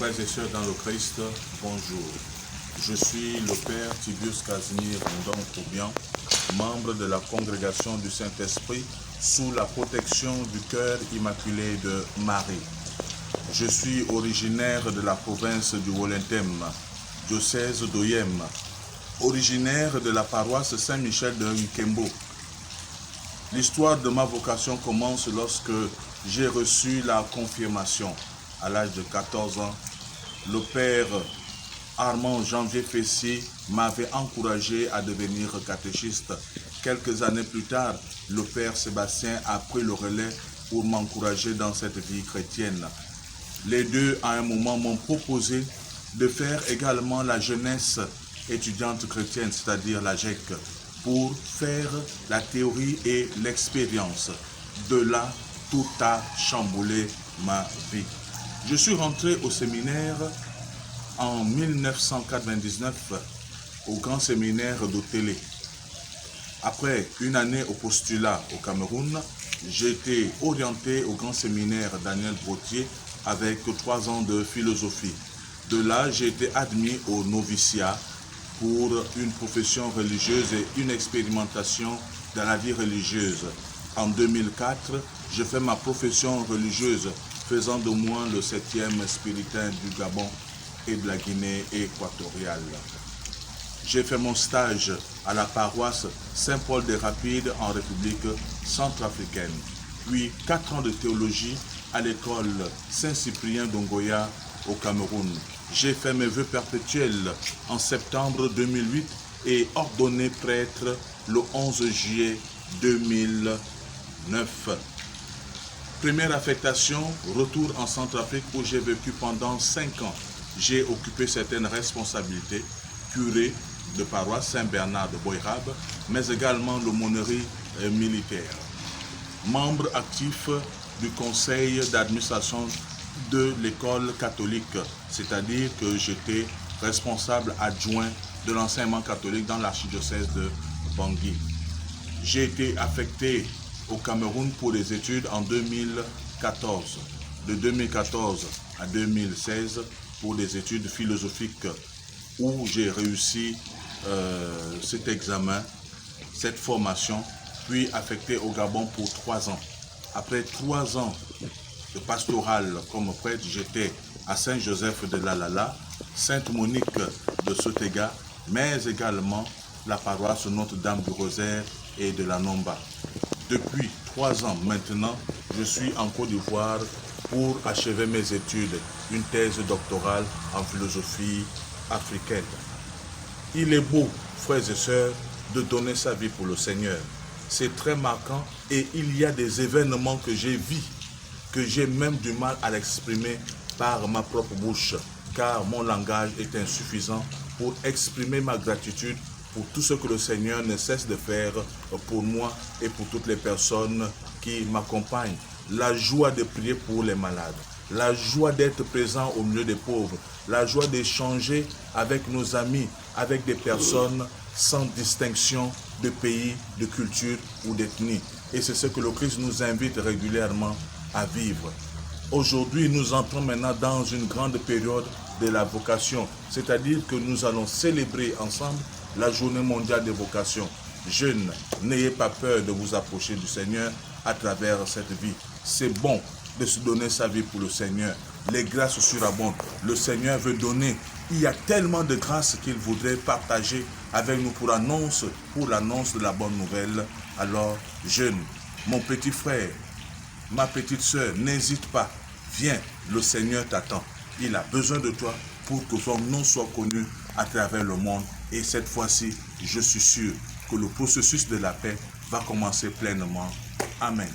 Frères et sœurs dans le Christ, bonjour. Je suis le Père Tibius Casimir Ndong-Troubian, membre de la Congrégation du Saint-Esprit sous la protection du Cœur Immaculé de Marie. Je suis originaire de la province du Wolentem, diocèse d'Oyem, originaire de la paroisse Saint-Michel de Nkembo. L'histoire de ma vocation commence lorsque j'ai reçu la confirmation. À l'âge de 14 ans, le père Armand Janvier Fessier m'avait encouragé à devenir catéchiste. Quelques années plus tard, le père Sébastien a pris le relais pour m'encourager dans cette vie chrétienne. Les deux, à un moment, m'ont proposé de faire également la jeunesse étudiante chrétienne, c'est-à-dire la GEC, pour faire la théorie et l'expérience. De là, tout a chamboulé ma vie. Je suis rentré au séminaire en 1999 au grand séminaire d'Otélé. Après une année au postulat au Cameroun, j'ai été orienté au grand séminaire Daniel Brottier avec 3 ans de philosophie. De là, j'ai été admis au noviciat pour une profession religieuse et une expérimentation dans la vie religieuse. En 2004, je fais ma profession religieuse, faisant de moi le 7e spiritain du Gabon et de la Guinée équatoriale. J'ai fait mon stage à la paroisse Saint-Paul des Rapides en République centrafricaine, puis 4 ans de théologie à l'école Saint-Cyprien d'Ongoya au Cameroun. J'ai fait mes vœux perpétuels en septembre 2008 et ordonné prêtre le 11 juillet 2009. Première affectation, retour en Centrafrique où j'ai vécu pendant 5 ans. J'ai occupé certaines responsabilités, curé de paroisse Saint-Bernard de Boyrab, mais également l'aumônerie militaire. Membre actif du conseil d'administration de l'école catholique, c'est-à-dire que j'étais responsable adjoint de l'enseignement catholique dans l'archidiocèse de Bangui. J'ai été affecté au Cameroun pour des études en 2014, de 2014 à 2016 pour des études philosophiques où j'ai réussi cet examen, cette formation, puis affecté au Gabon pour 3 ans. Après 3 ans de pastoral comme prêtre, j'étais à Saint-Joseph de Lalala, Sainte-Monique de Sotega, mais également la paroisse Notre-Dame du Rosaire et de la Nomba. Depuis 3 ans maintenant, je suis en Côte d'Ivoire pour achever mes études, une thèse doctorale en philosophie africaine. Il est beau, frères et sœurs, de donner sa vie pour le Seigneur. C'est très marquant et il y a des événements que j'ai vus, que j'ai même du mal à l'exprimer par ma propre bouche, car mon langage est insuffisant pour exprimer ma gratitude pour tout ce que le Seigneur ne cesse de faire pour moi et pour toutes les personnes qui m'accompagnent. La joie de prier pour les malades, la joie d'être présent au milieu des pauvres, la joie d'échanger avec nos amis, avec des personnes sans distinction de pays, de culture ou d'ethnie. Et c'est ce que le Christ nous invite régulièrement à vivre. Aujourd'hui, nous entrons maintenant dans une grande période de la vocation, c'est-à-dire que nous allons célébrer ensemble la journée mondiale des vocations. Jeunes, n'ayez pas peur de vous approcher du Seigneur à travers cette vie. C'est bon de se donner sa vie pour le Seigneur. Les grâces surabondent. Le Seigneur veut donner. Il y a tellement de grâces qu'il voudrait partager avec nous pour l'annonce de la bonne nouvelle. Alors, jeunes, mon petit frère, ma petite sœur, n'hésite pas. Viens, le Seigneur t'attend. Il a besoin de toi pour que son nom soit connu à travers le monde. Et cette fois-ci, je suis sûr que le processus de la paix va commencer pleinement. Amen.